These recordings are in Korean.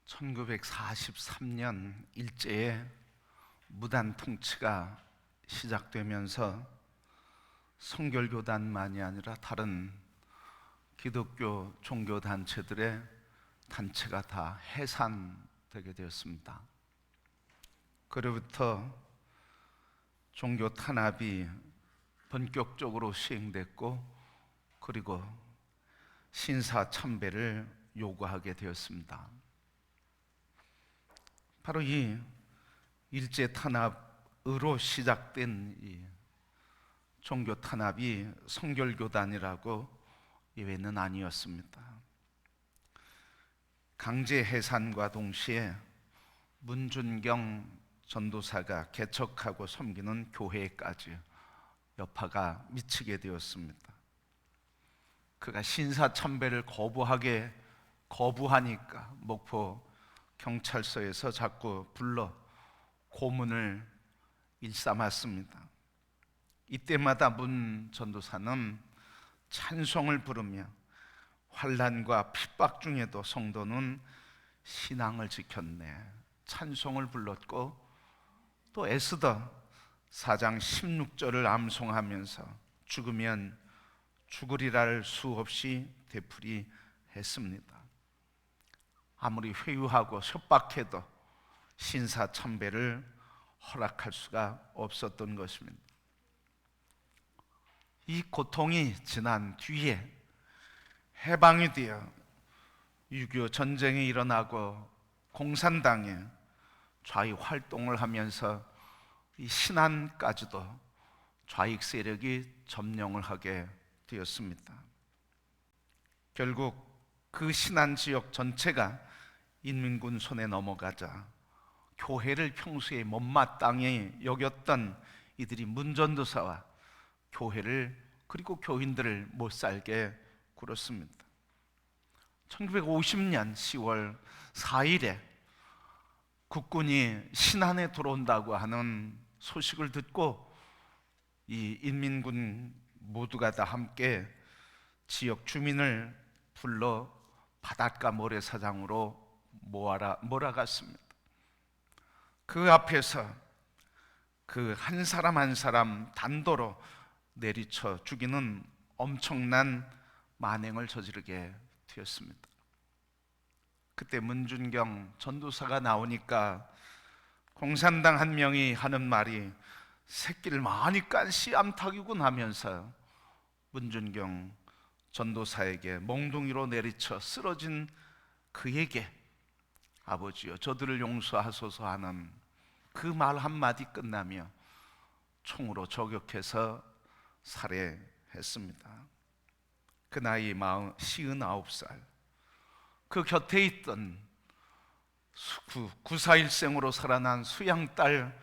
1943년 일제에 무단 통치가 시작되면서 성결교단만이 아니라 다른 기독교 종교단체들의 단체가 다 해산되게 되었습니다. 그로부터 종교 탄압이 본격적으로 시행됐고, 그리고 신사 참배를 요구하게 되었습니다. 바로 이 일제 탄압으로 시작된 이 종교 탄압이 성결교단이라고 예외는 아니었습니다. 강제 해산과 동시에 문준경 전도사가 개척하고 섬기는 교회까지 여파가 미치게 되었습니다. 그가 신사참배를 거부하니까 목포 경찰서에서 자꾸 불러 고문을 일삼았습니다. 이때마다 문 전도사는 찬송을 부르며 환난과 핍박 중에도 성도는 신앙을 지켰네, 찬송을 불렀고, 또 에스더 4장 16절을 암송하면서 죽으면 죽으리라를 수없이 되풀이했습니다. 아무리 회유하고 협박해도 신사참배를 허락할 수가 없었던 것입니다. 이 고통이 지난 뒤에 해방이 되어 6.25 전쟁이 일어나고 공산당에 좌익 활동을 하면서 이 신안까지도 좌익 세력이 점령을 하게 되었습니다. 결국 그 신안 지역 전체가 인민군 손에 넘어가자 교회를 평소에 못마땅히 여겼던 이들이 문전도사와 교회를, 그리고 교인들을 못 살게 굴었습니다. 1950년 10월 4일에 국군이 신안에 들어온다고 하는 소식을 듣고 이 인민군 모두가 다 함께 지역 주민을 불러 바닷가 모래사장으로 몰아갔습니다. 그 앞에서 그 한 사람 한 사람 단도로 내리쳐 죽이는 엄청난 만행을 저지르게 되었습니다. 그때 문준경 전도사가 나오니까 공산당 한 명이 하는 말이 새끼를 많이 깐 씨암탉이군 하면서 문준경 전도사에게 몽둥이로 내리쳐 쓰러진 그에게 아버지여 저들을 용서하소서 하는 그 말 한마디 끝나며 총으로 저격해서 살해했습니다. 그 나이 59살, 그 곁에 있던 9.4일생으로 살아난 수양딸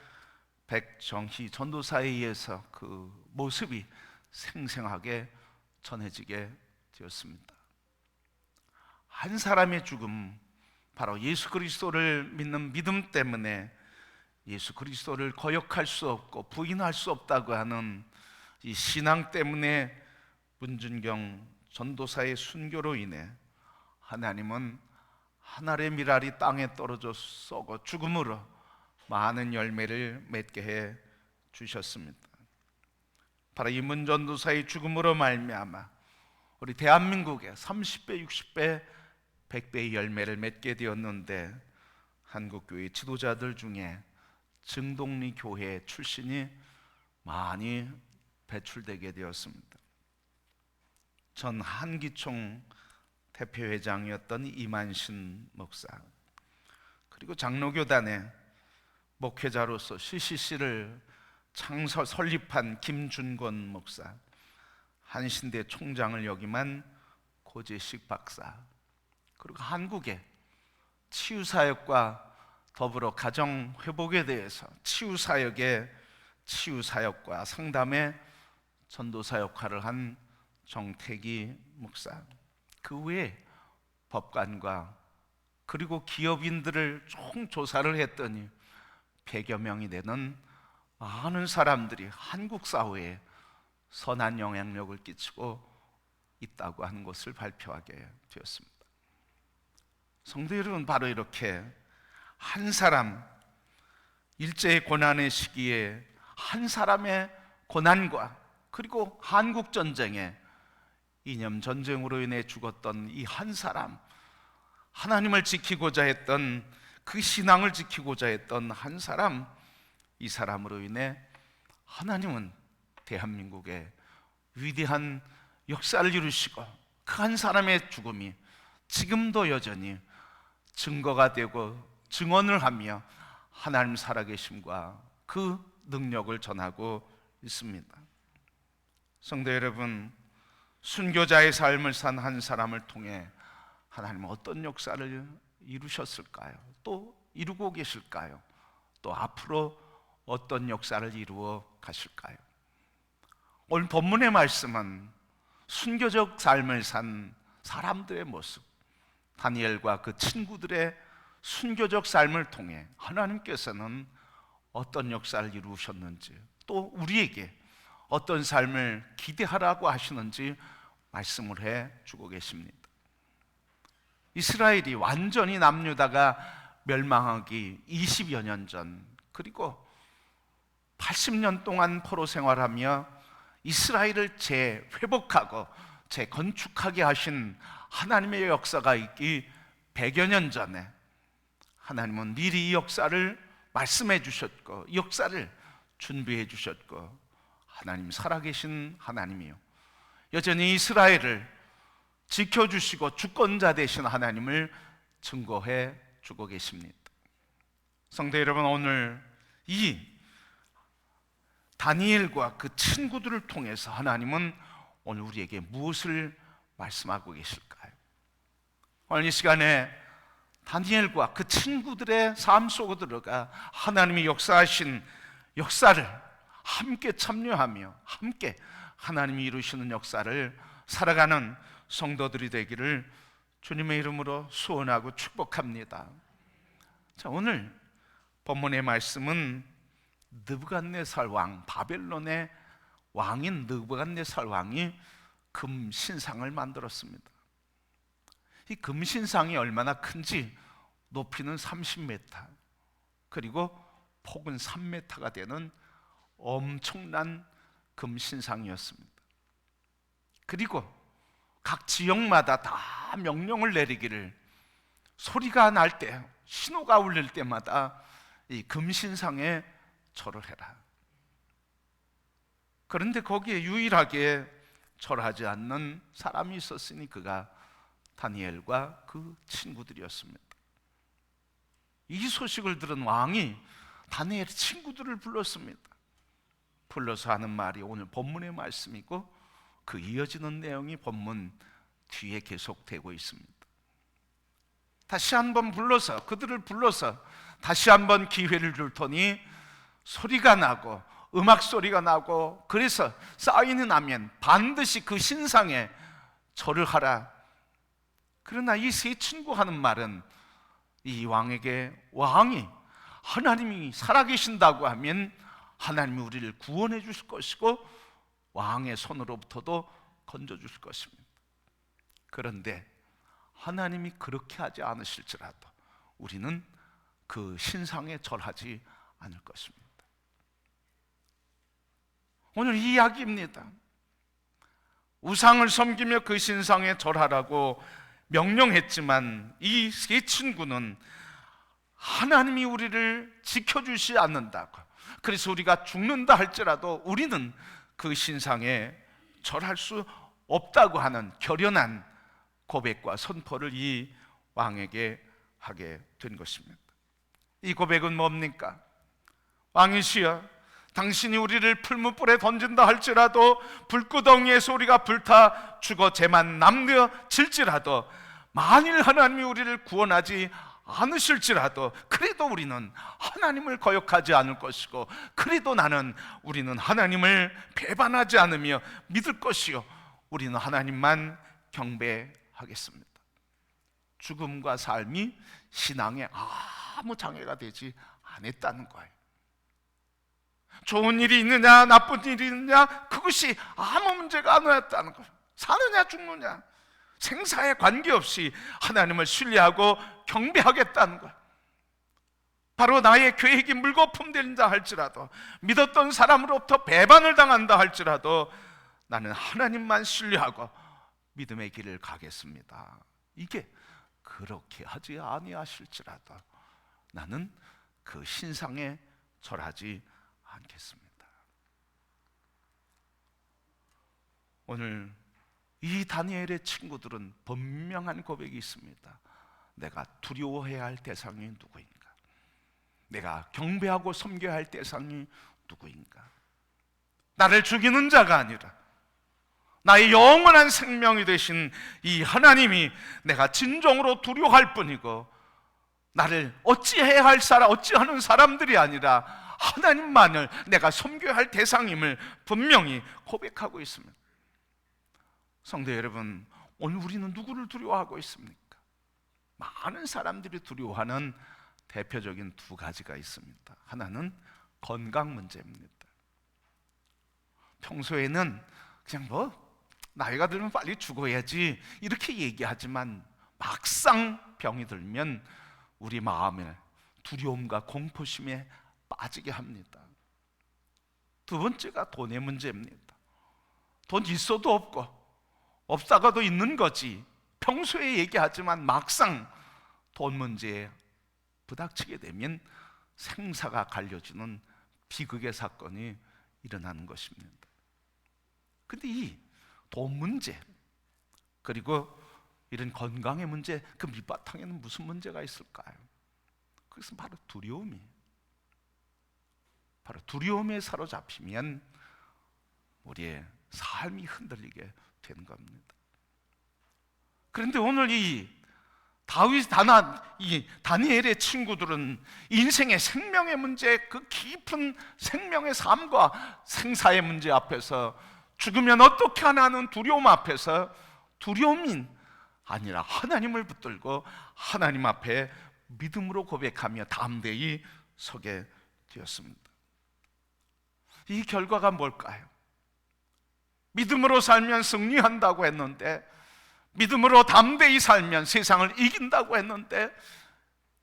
백정희 전도사에 의해서 그 모습이 생생하게 전해지게 되었습니다. 한 사람의 죽음, 바로 예수 그리스도를 믿는 믿음 때문에 예수 그리스도를 거역할 수 없고 부인할 수 없다고 하는 이 신앙 때문에 문준경 전도사의 순교로 인해 하나님은 하늘의 밀알이 땅에 떨어져 썩어 죽음으로 많은 열매를 맺게 해 주셨습니다. 바로 이 문 전도사의 죽음으로 말미암아 우리 대한민국에 30배, 60배, 100배의 열매를 맺게 되었는데, 한국교회 지도자들 중에 증동리 교회 출신이 많이 배출되게 되었습니다. 전 한기총 대표회장이었던 이만신 목사, 그리고 장로교단의 목회자로서 CCC를 설립한 김준권 목사, 한신대 총장을 역임한 고재식 박사, 그리고 한국의 치유사역과 더불어 가정회복에 대해서 치유사역과 상담의 전도사 역할을 한 정태기 목사, 그 외에 법관과 그리고 기업인들을 총 조사를 했더니 100여 명이 되는 많은 사람들이 한국 사회에 선한 영향력을 끼치고 있다고 하는 것을 발표하게 되었습니다. 성도 여러분, 바로 이렇게 한 사람, 일제의 고난의 시기에 한 사람의 고난과 그리고 한국 전쟁에 이념 전쟁으로 인해 죽었던 이 한 사람, 하나님을 지키고자 했던 그 신앙을 지키고자 했던 한 사람, 이 사람으로 인해 하나님은 대한민국에 위대한 역사를 이루시고 그 한 사람의 죽음이 지금도 여전히 증거가 되고 증언을 하며 하나님 살아계심과 그 능력을 전하고 있습니다. 성도 여러분, 순교자의 삶을 산 한 사람을 통해 하나님은 어떤 역사를 이루셨을까요? 또 이루고 계실까요? 또 앞으로 어떤 역사를 이루어 가실까요? 오늘 본문의 말씀은 순교적 삶을 산 사람들의 모습, 다니엘과 그 친구들의 순교적 삶을 통해 하나님께서는 어떤 역사를 이루셨는지, 또 우리에게 어떤 삶을 기대하라고 하시는지 말씀을 해 주고 계십니다. 이스라엘이 완전히 남유다가 멸망하기 20여 년 전, 그리고 80년 동안 포로 생활하며 이스라엘을 재회복하고 재건축하게 하신 하나님의 역사가 있기 100여 년 전에 하나님은 미리 이 역사를 말씀해 주셨고 이 역사를 준비해 주셨고, 하나님 살아계신 하나님이요, 여전히 이스라엘을 지켜주시고 주권자 되신 하나님을 증거해 주고 계십니다. 성도 여러분, 오늘 이 다니엘과 그 친구들을 통해서 하나님은 오늘 우리에게 무엇을 말씀하고 계실까요? 오늘 이 시간에 다니엘과 그 친구들의 삶 속으로 들어가 하나님이 역사하신 역사를 함께 참여하며 함께 하나님이 이루시는 역사를 살아가는 성도들이 되기를 주님의 이름으로 소원하고 축복합니다. 자, 오늘 본문의 말씀은 느부갓네살 왕, 바벨론의 왕인 느부갓네살 왕이 금신상을 만들었습니다. 이 금신상이 얼마나 큰지 높이는 30m, 그리고 폭은 3m가 되는 엄청난 금신상이었습니다. 그리고 각 지역마다 다 명령을 내리기를, 소리가 날 때, 신호가 울릴 때마다 이 금신상에 절을 해라. 그런데 거기에 유일하게 절하지 않는 사람이 있었으니 그가 다니엘과 그 친구들이었습니다. 이 소식을 들은 왕이 다니엘의 친구들을 불렀습니다. 불러서 하는 말이 오늘 본문의 말씀이고, 그 이어지는 내용이 본문 뒤에 계속되고 있습니다. 다시 한번 불러서, 그들을 불러서 다시 한번 기회를 줄 터니 소리가 나고 음악 소리가 나고, 그래서 사인이 나면 반드시 그 신상에 절을 하라. 그러나 이 세 친구 하는 말은 이 왕에게, 왕이 하나님이 살아계신다고 하면 하나님이 우리를 구원해 주실 것이고 왕의 손으로부터도 건져 주실 것입니다. 그런데 하나님이 그렇게 하지 않으실지라도 우리는 그 신상에 절하지 않을 것입니다. 오늘 이 이야기입니다. 우상을 섬기며 그 신상에 절하라고 명령했지만 이 세 친구는 하나님이 우리를 지켜주지 않는다고, 그래서 우리가 죽는다 할지라도 우리는 그 신상에 절할 수 없다고 하는 결연한 고백과 선포를 이 왕에게 하게 된 것입니다. 이 고백은 뭡니까? 왕이시여, 당신이 우리를 풀무불에 던진다 할지라도, 불구덩이에서 우리가 불타 죽어 죄만 남겨질지라도, 만일 하나님이 우리를 구원하지 않으실지라도 그래도 우리는 하나님을 거역하지 않을 것이고, 그래도 우리는 하나님을 배반하지 않으며 믿을 것이요, 우리는 하나님만 경배하겠습니다. 죽음과 삶이 신앙에 아무 장애가 되지 않았다는 거예요. 좋은 일이 있느냐 나쁜 일이 있느냐 그것이 아무 문제가 아니었다는 거예요. 사느냐 죽느냐, 생사에 관계없이 하나님을 신뢰하고 경배하겠다는 것. 바로 나의 계획이 물거품 된다 할지라도, 믿었던 사람으로부터 배반을 당한다 할지라도 나는 하나님만 신뢰하고 믿음의 길을 가겠습니다. 이게 그렇게 하지 아니하실지라도 나는 그 신상에 절하지 않겠습니다. 오늘 이 다니엘의 친구들은 분명한 고백이 있습니다. 내가 두려워해야 할 대상이 누구인가? 내가 경배하고 섬겨야 할 대상이 누구인가? 나를 죽이는 자가 아니라 나의 영원한 생명이 되신 이 하나님이 내가 진정으로 두려워할 뿐이고, 나를 어찌해야 할 사람, 어찌하는 사람들이 아니라 하나님만을 내가 섬겨야 할 대상임을 분명히 고백하고 있습니다. 성도 여러분, 오늘 우리는 누구를 두려워하고 있습니까? 많은 사람들이 두려워하는 대표적인 두 가지가 있습니다. 하나는 건강 문제입니다. 평소에는 그냥 나이가 들면 빨리 죽어야지 이렇게 얘기하지만 막상 병이 들면 우리 마음에 두려움과 공포심에 빠지게 합니다. 두 번째가 돈의 문제입니다. 돈 있어도 없고 없다가도 있는 거지, 평소에 얘기하지만 막상 돈 문제에 부닥치게 되면 생사가 갈려지는 비극의 사건이 일어나는 것입니다. 근데 이 돈 문제, 그리고 이런 건강의 문제, 그 밑바탕에는 무슨 문제가 있을까요? 그것은 바로 두려움이에요. 바로 두려움에 사로잡히면 우리의 삶이 흔들리게 되는 겁니다. 그런데 오늘 이 다니엘의 친구들은 인생의 생명의 문제, 그 깊은 생명의 삶과 생사의 문제 앞에서, 죽으면 어떻게 하나 하는 두려움 앞에서 두려움이 아니라 하나님을 붙들고 하나님 앞에 믿음으로 고백하며 담대히 서게 되었습니다. 이 결과가 뭘까요? 믿음으로 살면 승리한다고 했는데, 믿음으로 담대히 살면 세상을 이긴다고 했는데,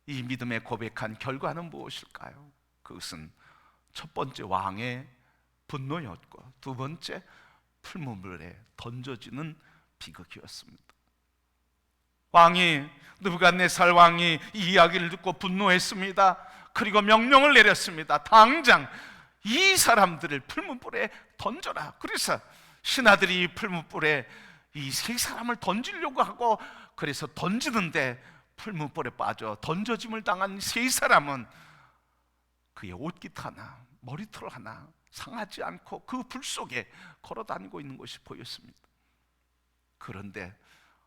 이 믿음에 고백한 결과는 무엇일까요? 그것은 첫 번째 왕의 분노였고, 두 번째 풀무불에 던져지는 비극이었습니다. 느부갓네살 왕이 이 이야기를 듣고 분노했습니다. 그리고 명령을 내렸습니다. 당장 이 사람들을 풀무불에 던져라. 그래서 신하들이 풀무불에 이 세 사람을 던지려고 하고, 그래서 던지는데 풀무불에 빠져 던져짐을 당한 세 사람은 그의 옷깃 하나, 머리털 하나 상하지 않고 그 불 속에 걸어 다니고 있는 것이 보였습니다. 그런데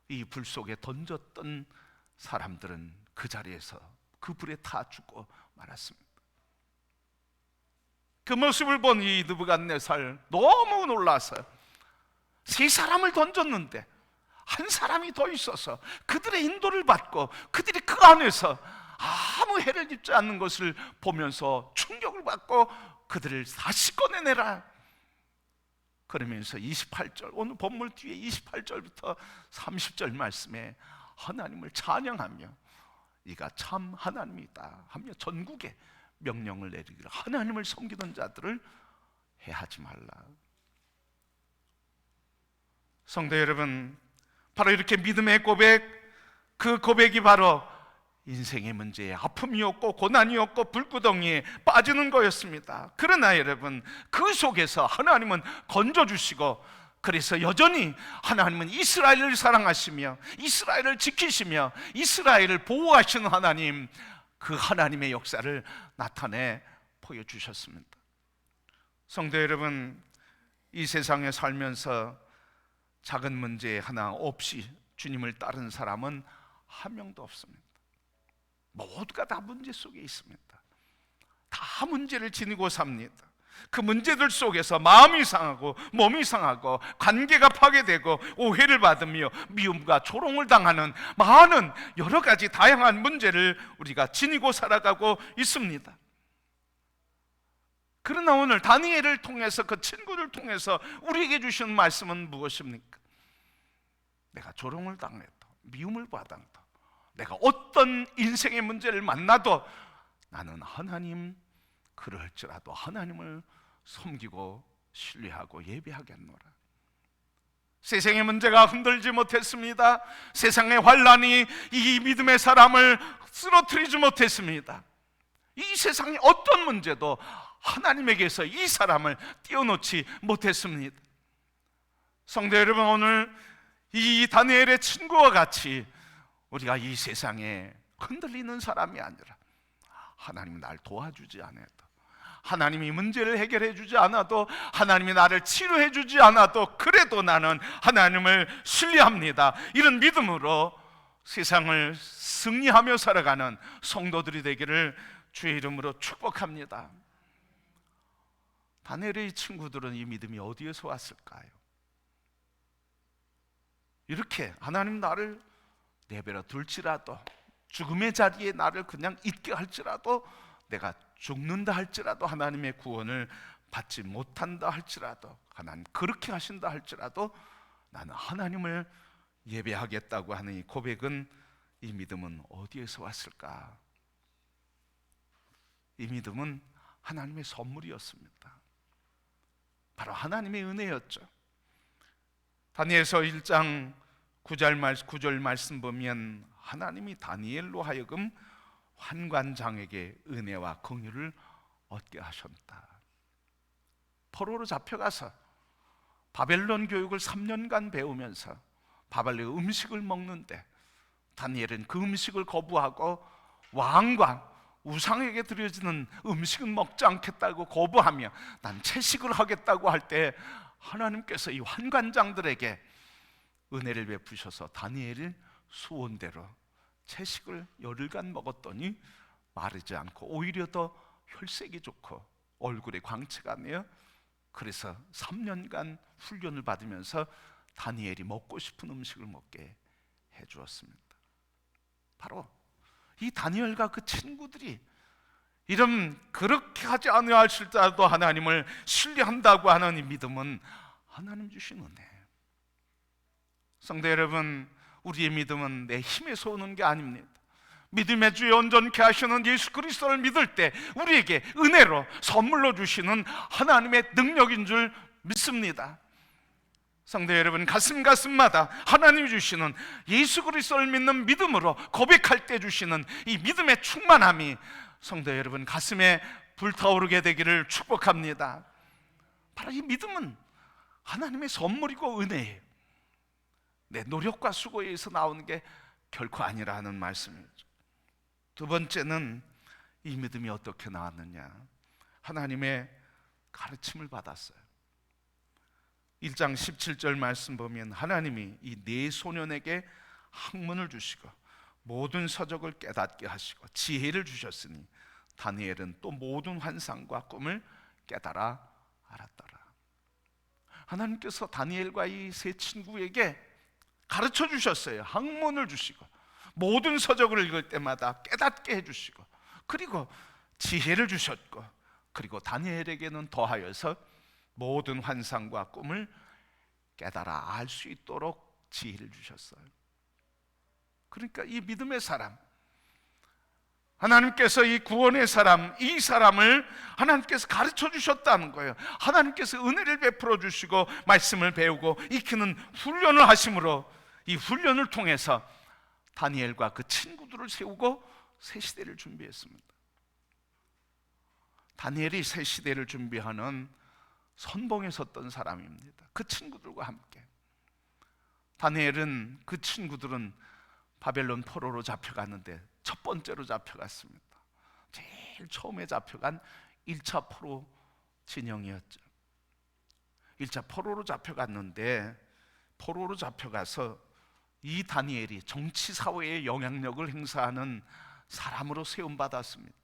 이 불 속에 던졌던 사람들은 그 자리에서 그 불에 타 죽고 말았습니다. 그 모습을 본 이 느부갓네살 너무 놀라서 세 사람을 던졌는데 한 사람이 더 있어서 그들의 인도를 받고 그들이 그 안에서 아무 해를 입지 않는 것을 보면서 충격을 받고 그들을 다시 꺼내내라. 그러면서 28절, 오늘 본문 뒤에 28절부터 30절 말씀에 하나님을 찬양하며 이가 참 하나님이다 하며 전국에 명령을 내리기를, 하나님을 섬기던 자들을 해하지 말라. 성도 여러분, 바로 이렇게 믿음의 고백, 그 고백이 바로 인생의 문제에 아픔이었고 고난이었고 불구덩이에 빠지는 거였습니다. 그러나 여러분, 그 속에서 하나님은 건져주시고, 그래서 여전히 하나님은 이스라엘을 사랑하시며 이스라엘을 지키시며 이스라엘을 보호하시는 하나님, 그 하나님의 역사를 나타내 보여주셨습니다. 성도 여러분, 이 세상에 살면서 작은 문제 하나 없이 주님을 따른 사람은 한 명도 없습니다. 모두가 다 문제 속에 있습니다. 다 문제를 지니고 삽니다. 그 문제들 속에서 마음이 상하고 몸이 상하고 관계가 파괴되고 오해를 받으며 미움과 조롱을 당하는 많은 여러 가지 다양한 문제를 우리가 지니고 살아가고 있습니다. 그러나 오늘 다니엘을 통해서, 그 친구를 통해서 우리에게 주신 말씀은 무엇입니까? 내가 조롱을 당해도 미움을 받아도 내가 어떤 인생의 문제를 만나도 나는 하나님 그럴지라도 하나님을 섬기고 신뢰하고 예배하겠노라. 세상의 문제가 흔들지 못했습니다. 세상의 환란이 이 믿음의 사람을 쓰러뜨리지 못했습니다. 이 세상의 어떤 문제도 하나님에게서 이 사람을 띄워놓지 못했습니다. 성도 여러분, 오늘 이 다니엘의 친구와 같이 우리가 이 세상에 흔들리는 사람이 아니라 하나님이 날 도와주지 않아도, 하나님이 문제를 해결해 주지 않아도, 하나님이 나를 치료해 주지 않아도 그래도 나는 하나님을 신뢰합니다, 이런 믿음으로 세상을 승리하며 살아가는 성도들이 되기를 주의 이름으로 축복합니다. 다니엘의 친구들은 이 믿음이 어디에서 왔을까요? 이렇게 하나님 나를 내버려 둘지라도, 죽음의 자리에 나를 그냥 있게 할지라도, 내가 죽는다 할지라도, 하나님의 구원을 받지 못한다 할지라도, 하나님 그렇게 하신다 할지라도 나는 하나님을 예배하겠다고 하는 이 고백은, 이 믿음은 어디에서 왔을까? 이 믿음은 하나님의 선물이었습니다. 바로 하나님의 은혜였죠. 다니엘서 1장 9절 말씀 보면 하나님이 다니엘로 하여금 환관장에게 은혜와 긍휼을 얻게 하셨다. 포로로 잡혀가서 바벨론 교육을 3년간 배우면서 바벨론의 음식을 먹는데 다니엘은 그 음식을 거부하고 왕과 우상에게 드려지는 음식은 먹지 않겠다고 거부하며 난 채식을 하겠다고 할 때 하나님께서 이 환관장들에게 은혜를 베푸셔서 다니엘을 수원대로 채식을 열흘간 먹었더니 마르지 않고 오히려 더 혈색이 좋고 얼굴에 광채가 나요. 그래서 3년간 훈련을 받으면서 다니엘이 먹고 싶은 음식을 먹게 해주었습니다. 바로 이 다니엘과 그 친구들이 이런 그렇게 하지 아니하실지라도 하나님을 신뢰한다고 하는 이 믿음은 하나님 주신 은혜. 성도 여러분, 우리의 믿음은 내 힘에서 오는 게 아닙니다. 믿음의 주에 온전케 하시는 예수 그리스도를 믿을 때 우리에게 은혜로 선물로 주시는 하나님의 능력인 줄 믿습니다. 성도 여러분, 가슴마다 하나님이 주시는 예수 그리스도를 믿는 믿음으로 고백할 때 주시는 이 믿음의 충만함이 성도 여러분 가슴에 불타오르게 되기를 축복합니다. 바로 이 믿음은 하나님의 선물이고 은혜예요. 내 노력과 수고에 의해서 나오는 게 결코 아니라는 말씀이죠. 두 번째는 이 믿음이 어떻게 나왔느냐, 하나님의 가르침을 받았어요. 1장 17절 말씀 보면 하나님이 이 네 소년에게 학문을 주시고 모든 서적을 깨닫게 하시고 지혜를 주셨으니 다니엘은 또 모든 환상과 꿈을 깨달아 알았더라. 하나님께서 다니엘과 이 세 친구에게 가르쳐 주셨어요. 학문을 주시고 모든 서적을 읽을 때마다 깨닫게 해주시고, 그리고 지혜를 주셨고, 그리고 다니엘에게는 더하여서 모든 환상과 꿈을 깨달아 알 수 있도록 지혜를 주셨어요. 그러니까 이 믿음의 사람, 하나님께서 이 구원의 사람, 이 사람을 하나님께서 가르쳐 주셨다는 거예요. 하나님께서 은혜를 베풀어 주시고 말씀을 배우고 익히는 훈련을 하심으로 이 훈련을 통해서 다니엘과 그 친구들을 세우고 새 시대를 준비했습니다. 다니엘이 새 시대를 준비하는 선봉에 섰던 사람입니다. 그 친구들과 함께. 다니엘은, 그 친구들은 바벨론 포로로 잡혀갔는데 첫 번째로 잡혀갔습니다. 제일 처음에 잡혀간 1차 포로 진영이었죠. 1차 포로로 잡혀갔는데, 포로로 잡혀가서 이 다니엘이 정치 사회에 영향력을 행사하는 사람으로 세움받았습니다.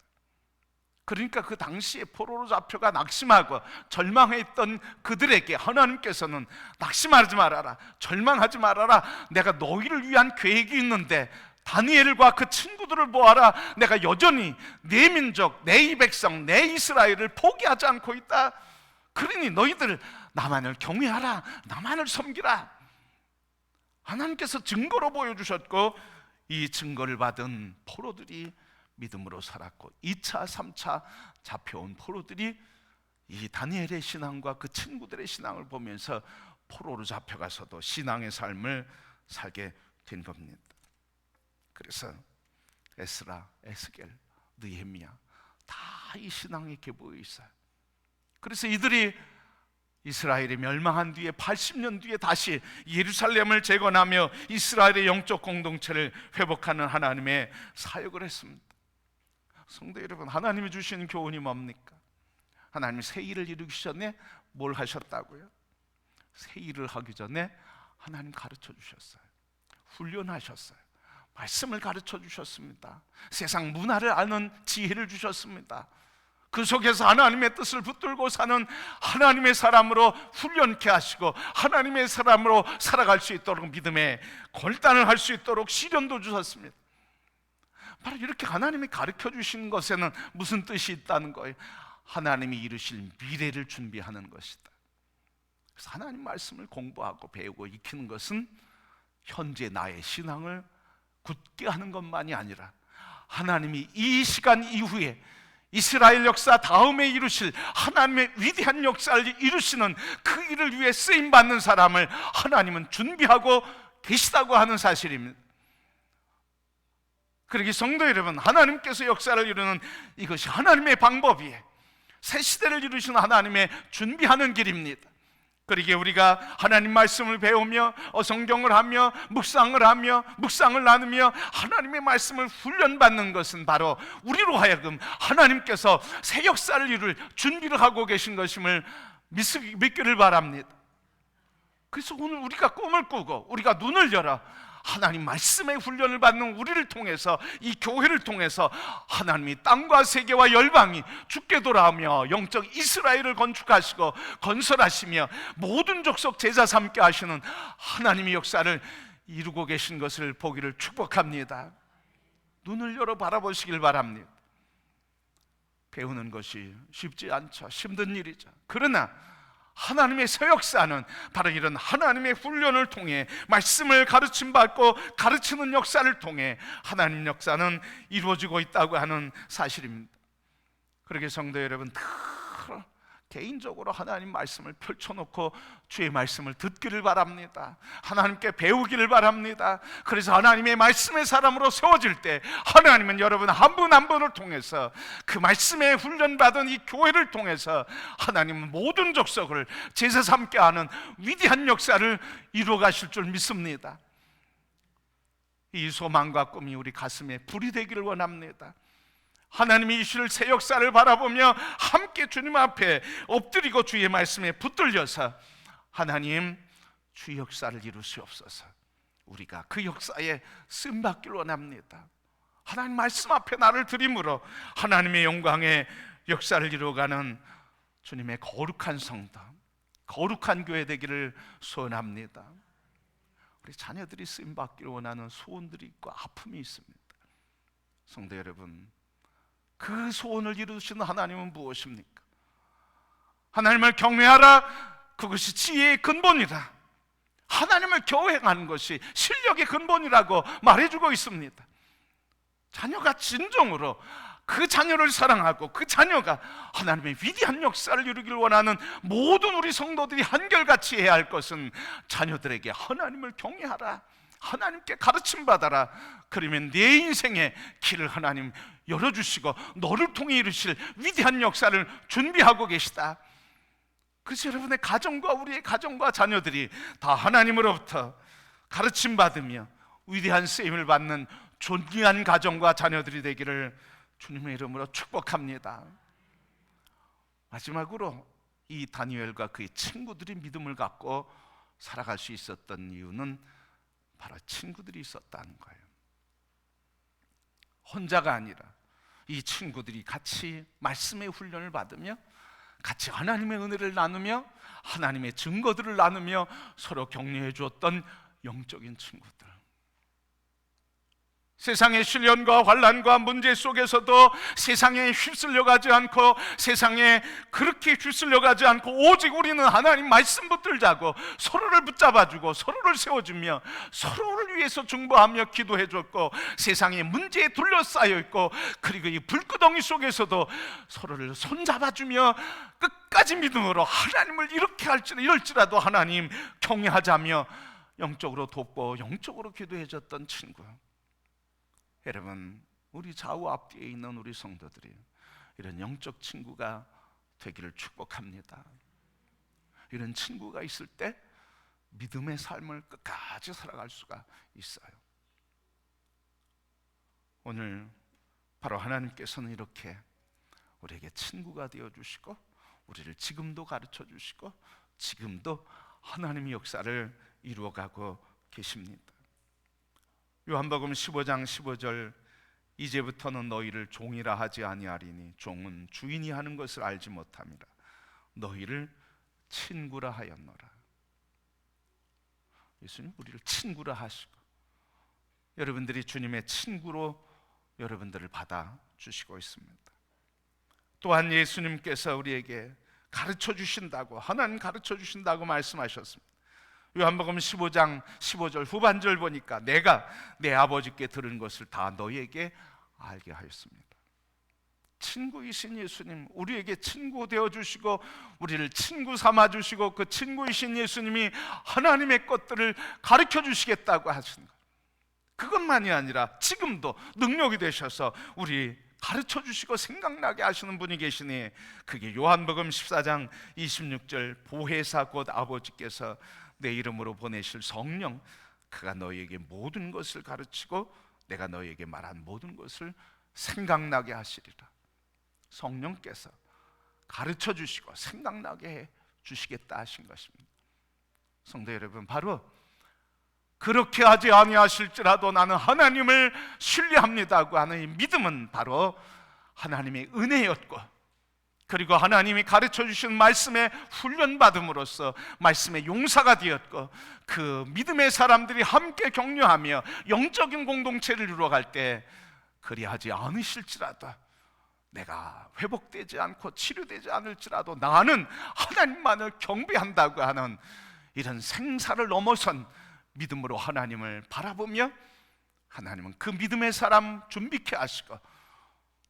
그러니까 그 당시에 포로로 잡혀가 낙심하고 절망했던 그들에게 하나님께서는 낙심하지 말아라, 절망하지 말아라, 내가 너희를 위한 계획이 있는데 다니엘과 그 친구들을 보아라, 내가 여전히 내 민족, 내 이 백성, 내 이스라엘을 포기하지 않고 있다. 그러니 너희들 나만을 경외하라, 나만을 섬기라. 하나님께서 증거로 보여주셨고, 이 증거를 받은 포로들이 믿음으로 살았고, 2차, 3차 잡혀온 포로들이 이 다니엘의 신앙과 그 친구들의 신앙을 보면서 포로로 잡혀가서도 신앙의 삶을 살게 된 겁니다. 그래서 에스라, 에스겔, 느헤미야 다 이 신앙의 계보에 있어요. 그래서 이들이 이스라엘이 멸망한 뒤에 80년 뒤에 다시 예루살렘을 재건하며 이스라엘의 영적 공동체를 회복하는 하나님의 사역을 했습니다. 성도 여러분, 하나님이 주신 교훈이 뭡니까? 하나님이 새 일을 이루기 전에 뭘 하셨다고요? 새 일을 하기 전에 하나님 가르쳐 주셨어요. 훈련하셨어요. 말씀을 가르쳐 주셨습니다. 세상 문화를 아는 지혜를 주셨습니다. 그 속에서 하나님의 뜻을 붙들고 사는 하나님의 사람으로 훈련케 하시고, 하나님의 사람으로 살아갈 수 있도록 믿음의 결단을 할 수 있도록 시련도 주셨습니다. 바로 이렇게 하나님이 가르쳐 주신 것에는 무슨 뜻이 있다는 거예요? 하나님이 이루실 미래를 준비하는 것이다. 그래서 하나님 말씀을 공부하고 배우고 익히는 것은 현재 나의 신앙을 굳게 하는 것만이 아니라, 하나님이 이 시간 이후에 이스라엘 역사 다음에 이루실 하나님의 위대한 역사를 이루시는 그 일을 위해 쓰임받는 사람을 하나님은 준비하고 계시다고 하는 사실입니다. 그러기 성도 여러분, 하나님께서 역사를 이루는 이것이 하나님의 방법이에요. 새 시대를 이루시는 하나님의 준비하는 길입니다. 그러기에 우리가 하나님 말씀을 배우며 성경을 하며 묵상을 나누며 하나님의 말씀을 훈련받는 것은 바로 우리로 하여금 하나님께서 새 역사를 이룰 준비를 하고 계신 것임을 믿기를 바랍니다. 그래서 오늘 우리가 꿈을 꾸고 우리가 눈을 열어 하나님 말씀의 훈련을 받는 우리를 통해서, 이 교회를 통해서 하나님이 땅과 세계와 열방이 주께 돌아오며 영적 이스라엘을 건축하시고 건설하시며 모든 족속 제자 삼게 하시는 하나님의 역사를 이루고 계신 것을 보기를 축복합니다. 눈을 열어 바라보시길 바랍니다. 배우는 것이 쉽지 않죠. 힘든 일이죠. 그러나 하나님의 새 역사는 바로 이런 하나님의 훈련을 통해, 말씀을 가르침받고 가르치는 역사를 통해 하나님 역사는 이루어지고 있다고 하는 사실입니다. 그러게 성도 여러분, 개인적으로 하나님 말씀을 펼쳐놓고 주의 말씀을 듣기를 바랍니다. 하나님께 배우기를 바랍니다. 그래서 하나님의 말씀의 사람으로 세워질 때 하나님은 여러분 한 분 한 분을 통해서, 그 말씀에 훈련받은 이 교회를 통해서 하나님은 모든 족속을 제사 삼게 하는 위대한 역사를 이루어 가실 줄 믿습니다. 이 소망과 꿈이 우리 가슴에 불이 되기를 원합니다. 하나님이 이실 새 역사를 바라보며 함께 주님 앞에 엎드리고 주의 말씀에 붙들려서 하나님, 주의 역사를 이루시옵소서. 우리가 그 역사에 쓰임받기를 원합니다. 하나님 말씀 앞에 나를 드림으로 하나님의 영광의 역사를 이루어가는 주님의 거룩한 성도, 거룩한 교회 되기를 소원합니다. 우리 자녀들이 쓰임받기를 원하는 소원들이 있고 아픔이 있습니다. 성도 여러분, 그 소원을 이루시는 하나님은 무엇입니까? 하나님을 경외하라, 그것이 지혜의 근본이라. 하나님을 경외하는 것이 실력의 근본이라고 말해주고 있습니다. 자녀가 진정으로 그 자녀를 사랑하고 그 자녀가 하나님의 위대한 역사를 이루기를 원하는 모든 우리 성도들이 한결같이 해야 할 것은 자녀들에게 하나님을 경외하라, 하나님께 가르침받아라. 그러면 내 인생의 길을 하나님 열어주시고 너를 통해 이루실 위대한 역사를 준비하고 계시다. 그래서 여러분의 가정과 우리의 가정과 자녀들이 다 하나님으로부터 가르침받으며 위대한 쓰임을 받는 존귀한 가정과 자녀들이 되기를 주님의 이름으로 축복합니다. 마지막으로 이 다니엘과 그의 친구들이 믿음을 갖고 살아갈 수 있었던 이유는 바로 친구들이 있었다는 거예요. 혼자가 아니라 이 친구들이 같이 말씀의 훈련을 받으며 같이 하나님의 은혜를 나누며 하나님의 증거들을 나누며 서로 격려해 주었던 영적인 친구들. 세상의 시련과 환난과 문제 속에서도 세상에 휩쓸려가지 않고, 세상에 그렇게 휩쓸려가지 않고 오직 우리는 하나님 말씀 붙들자고 서로를 붙잡아주고 서로를 세워주며 서로를 위해서 중보하며 기도해줬고, 세상의 문제에 둘러싸여 있고, 그리고 이 불구덩이 속에서도 서로를 손잡아주며 끝까지 믿음으로 하나님을 이렇게 이럴지라도 하나님 경외하자며 영적으로 돕고 영적으로 기도해줬던 친구. 여러분, 우리 좌우 앞뒤에 있는 우리 성도들이 이런 영적 친구가 되기를 축복합니다. 이런 친구가 있을 때 믿음의 삶을 끝까지 살아갈 수가 있어요. 오늘 바로 하나님께서는 이렇게 우리에게 친구가 되어주시고, 우리를 지금도 가르쳐 주시고, 지금도 하나님의 역사를 이루어가고 계십니다. 요한복음 15장 15절, 이제부터는 너희를 종이라 하지 아니하리니 종은 주인이 하는 것을 알지 못함이라. 너희를 친구라 하였노라. 예수님 우리를 친구라 하시고, 여러분들이 주님의 친구로 여러분들을 받아 주시고 있습니다. 또한 예수님께서 우리에게 가르쳐 주신다고, 하나님 가르쳐 주신다고 말씀하셨습니다. 요한복음 15장 15절 후반절 보니까 내가 내 아버지께 들은 것을 다 너희에게 알게 하였습니다. 친구이신 예수님, 우리에게 친구 되어주시고 우리를 친구 삼아주시고, 그 친구이신 예수님이 하나님의 것들을 가르쳐 주시겠다고 하시는 것, 그것만이 아니라 지금도 능력이 되셔서 우리 가르쳐 주시고 생각나게 하시는 분이 계시니, 그게 요한복음 14장 26절 보혜사 곧 아버지께서 내 이름으로 보내실 성령, 그가 너희에게 모든 것을 가르치고 내가 너희에게 말한 모든 것을 생각나게 하시리라. 성령께서 가르쳐 주시고 생각나게 해 주시겠다 하신 것입니다. 성도 여러분, 바로 그렇게 하지 아니하실지라도 나는 하나님을 신뢰합니다고 하는 이 믿음은 바로 하나님의 은혜였고, 그리고 하나님이 가르쳐 주신 말씀에 훈련받음으로써 말씀의 용사가 되었고, 그 믿음의 사람들이 함께 격려하며 영적인 공동체를 이루어갈 때 그리하지 않으실지라도, 내가 회복되지 않고 치료되지 않을지라도 나는 하나님만을 경배한다고 하는 이런 생사를 넘어선 믿음으로 하나님을 바라보며, 하나님은 그 믿음의 사람 준비케 하시고,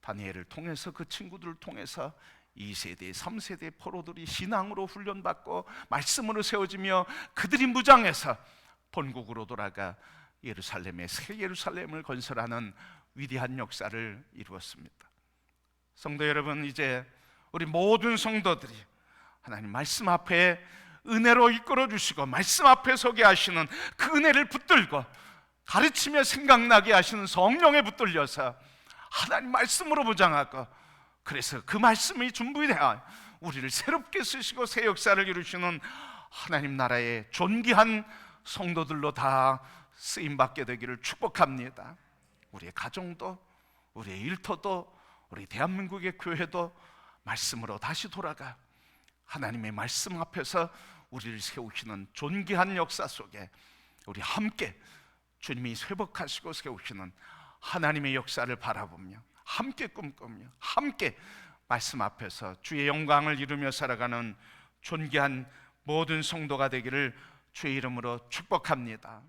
다니엘을 통해서 그 친구들을 통해서 2세대, 3세대 포로들이 신앙으로 훈련받고 말씀으로 세워지며 그들이 무장해서 본국으로 돌아가 예루살렘의 새 예루살렘을 건설하는 위대한 역사를 이루었습니다. 성도 여러분, 이제 우리 모든 성도들이 하나님 말씀 앞에 은혜로 이끌어 주시고 말씀 앞에 서게 하시는 그 은혜를 붙들고, 가르치며 생각나게 하시는 성령에 붙들려서 하나님 말씀으로 무장하고, 그래서 그 말씀이 준비되어 우리를 새롭게 쓰시고 새 역사를 이루시는 하나님 나라의 존귀한 성도들로 다 쓰임받게 되기를 축복합니다. 우리의 가정도, 우리의 일터도, 우리 대한민국의 교회도 말씀으로 다시 돌아가 하나님의 말씀 앞에서 우리를 세우시는 존귀한 역사 속에 우리 함께 주님이 회복하시고 세우시는 하나님의 역사를 바라보며 함께 꿈꾸며 함께 말씀 앞에서 주의 영광을 이루며 살아가는 존귀한 모든 성도가 되기를 주의 이름으로 축복합니다.